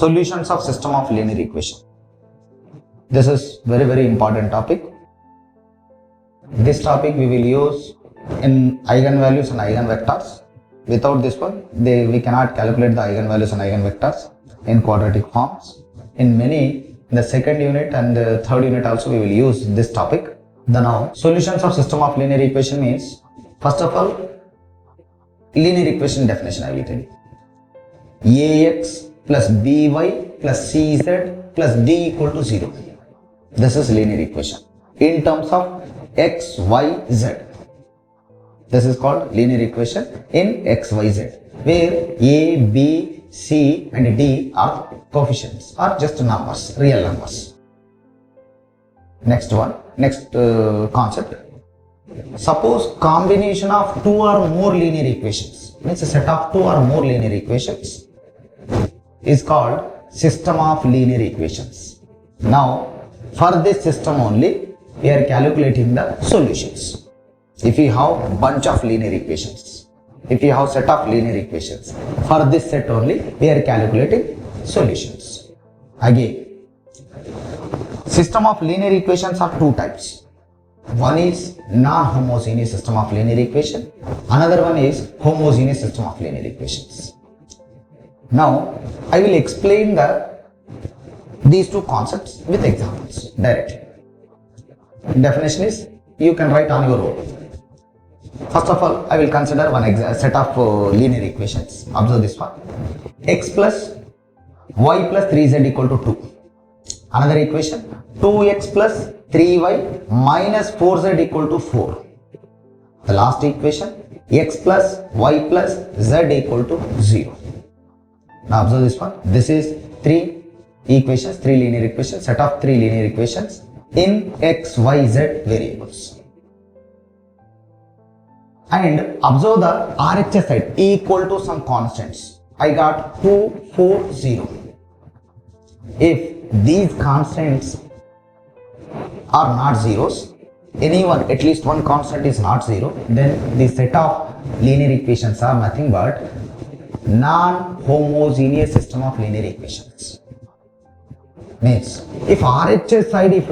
Solutions of system of linear equation. This is very important topic. This topic we will use in eigenvalues and eigenvectors. Without this one, we cannot calculate the eigenvalues and eigenvectors in quadratic forms. In the second unit and the third unit also we will use this topic. Now, solutions of system of linear equation means, first of all, linear equation definition I will tell you. Ax plus by plus cz plus d equal to 0. This is linear equation in terms of x, y, z. This is called linear equation in x, y, z, where a, b, c and d are coefficients, are just numbers, real numbers. Next concept. Suppose combination of two or more linear equations, means a set of two or more linear equations, is called system of linear equations. Now, for this system only, we are calculating the solutions. If we have bunch of linear equations, if we have set of linear equations, for this set only, we are calculating solutions. Again, system of linear equations are two types. One is non-homogeneous system of linear equation. Another one is homogeneous system of linear equations. Now, I will explain these two concepts with examples directly. Definition is, you can write on your own. First of all, I will consider one set of linear equations. Observe this one. X plus y plus 3z equal to 2. Another equation, 2x plus 3y minus 4z equal to 4. The last equation, x plus y plus z equal to 0. Now observe this one. This is three linear equations, set of three linear equations in x, y, z variables. And observe the RHS side equal to some constants. I got 2, 4, 0. If these constants are not zeros, at least one constant is not 0, then the set of linear equations are nothing but non-homogeneous system of linear equations. Means, if RHS side, if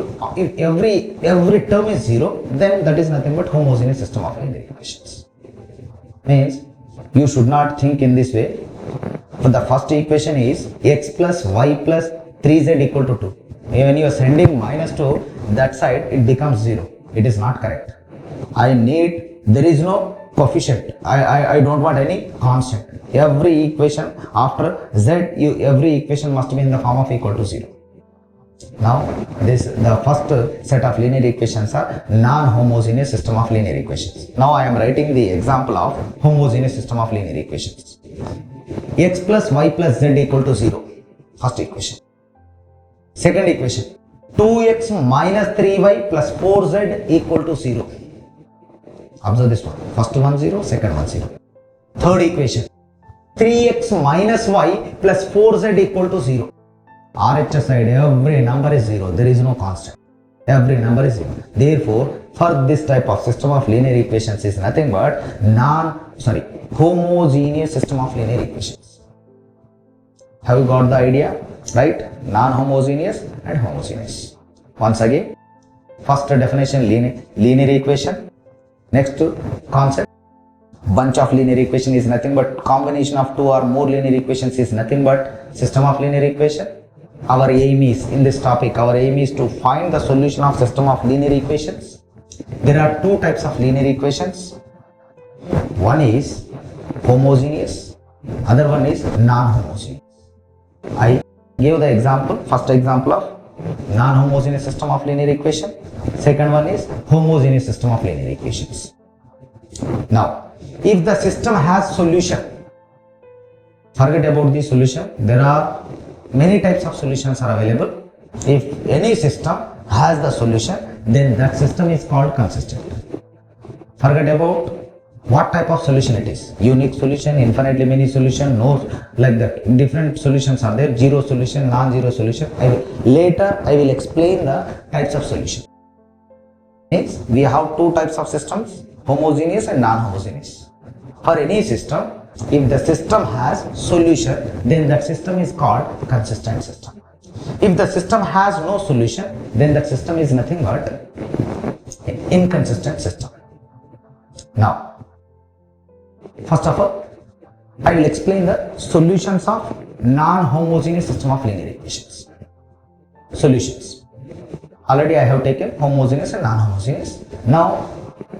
every term is 0, then that is nothing but homogeneous system of linear equations. Means, you should not think in this way. For the first equation is x plus y plus 3z equal to 2. When you are sending minus to that side, it becomes 0. It is not correct. There is no coefficient. I don't want any constant. Every equation after z, every equation must be in the form of equal to 0. Now, the first set of linear equations are non-homogeneous system of linear equations. Now, I am writing the example of homogeneous system of linear equations. X plus y plus z equal to 0. First equation. Second equation. 2x minus 3y plus 4z equal to 0. Observe this one. First one 0, second one 0. Third equation. 3x minus y plus 4z equal to 0. RHS side, every number is 0. There is no constant. Every number is 0. Therefore, for this type of system of linear equations is nothing but homogeneous system of linear equations. Have you got the idea? Right? Non-homogeneous and homogeneous. Once again, first definition, linear equation. Next concept, bunch of linear equation is nothing but combination of two or more linear equations is nothing but system of linear equation. Our aim is, in this topic, our aim is to find the solution of system of linear equations. There are two types of linear equations. One is homogeneous, other one is non-homogeneous. I gave the example, first example of non-homogeneous system of linear equation. Second one is homogeneous system of linear equations. Now, if the system has solution, forget about the solution. There are many types of solutions are available. If any system has the solution, then that system is called consistent. Forget about what type of solution it is. Unique solution, infinitely many solution, no, like that. Different solutions are there. Zero solution, non-zero solution. Later I will explain the types of solution. Means we have two types of systems, homogeneous and non-homogeneous. For any system, If the system has solution, then that system is called consistent system. If the system has no solution, then that system is nothing but inconsistent system. Now, first of all, I will explain the solutions of non-homogeneous system of linear equations. Solutions. Already I have taken homogeneous and non-homogeneous. Now,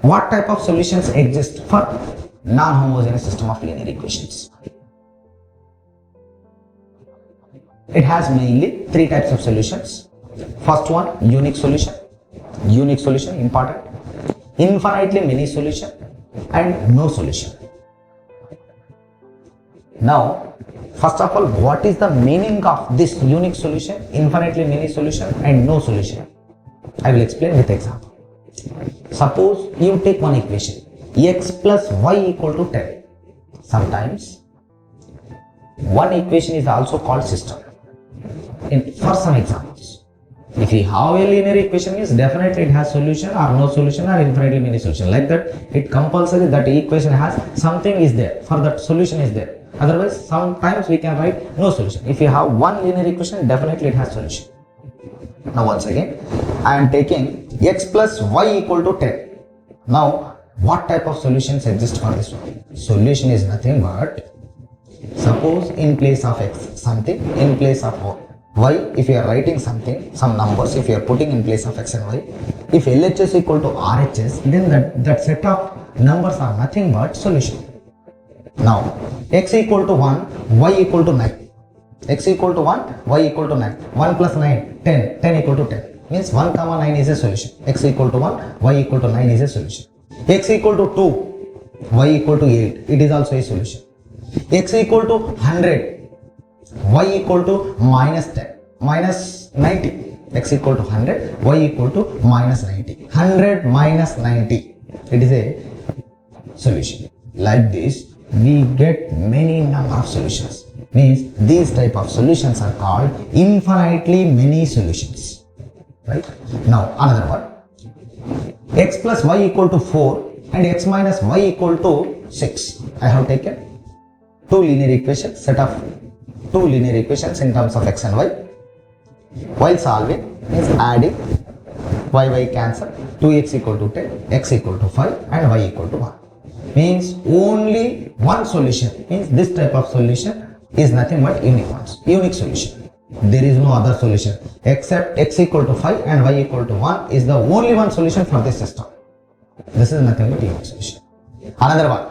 what type of solutions exist for non-homogeneous system of linear equations? It has mainly three types of solutions. First one, unique solution. Unique solution, important. Infinitely many solution and no solution. Now, first of all, what is the meaning of this unique solution, infinitely many solution and no solution? I will explain with example. Suppose you take one equation, x plus y equal to 10. Sometimes one equation is also called system. For some examples, if we have a linear equation, means definitely it has solution or no solution or infinitely many solution. Like that, it compulsory that equation has something is there, for that solution is there. Otherwise, sometimes we can write no solution. If you have one linear equation, definitely it has solution. Now once again, I am taking x plus y equal to 10. Now, what type of solutions exist for this one? Solution is nothing but, suppose in place of x something, in place of y, if you are writing something, some numbers, if you are putting in place of x and y, if LHS equal to RHS, then that set of numbers are nothing but solution. Now, x equal to 1, y equal to 9. X equal to 1, y equal to 9. 1 plus 9, 10. 10 equal to 10. Means 1 comma 9 is a solution. X equal to 1, y equal to 9 is a solution. X equal to 2, y equal to 8. It is also a solution. X equal to 100, y equal to minus 10, minus 90. X equal to 100, y equal to minus 90. 100 minus 90. It is a solution. Like this, we get many number of solutions. Means these type of solutions are called infinitely many solutions. Right? Now another one. X plus y equal to 4 and x minus y equal to 6. I have taken two linear equations, set of two linear equations in terms of x and y. While solving, means adding, y cancel, 2x equal to 10, x equal to 5 and y equal to 1. Means only one solution, means this type of solution is nothing but unique solution. There is no other solution except x equal to 5 and y equal to 1 is the only one solution for this system. This is nothing but unique solution. Another one,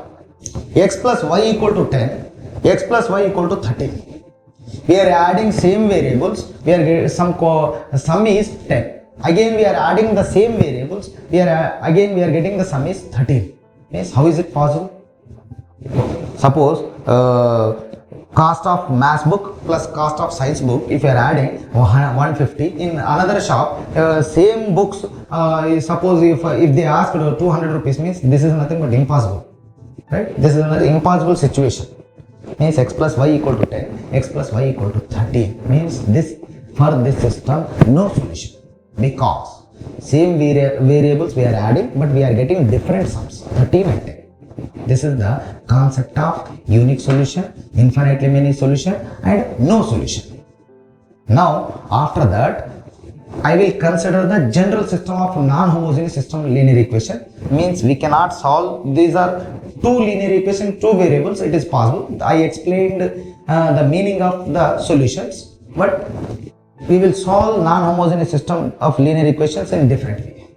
x plus y equal to 10, x plus y equal to 13. We are adding same variables, we are getting sum is 10. Again we are adding the same variables, we are getting the sum is 13. Means how is it possible? Suppose cost of math book plus cost of science book, if you are adding 150, in another shop same books, suppose if they ask 200 rupees, means this is nothing but impossible, right? This is another impossible situation. Means x plus y equal to 10, x plus y equal to 13, means this, for this system no solution, because same variables we are adding but we are getting different sums, 13 and 10. This is the concept of unique solution, infinitely many solution and no solution. Now after that, I will consider the general system of non-homogeneous system linear equation. Means we cannot solve, these are two linear equation, two variables, it is possible. I explained the meaning of the solutions, but we will solve non-homogeneous system of linear equations in different way.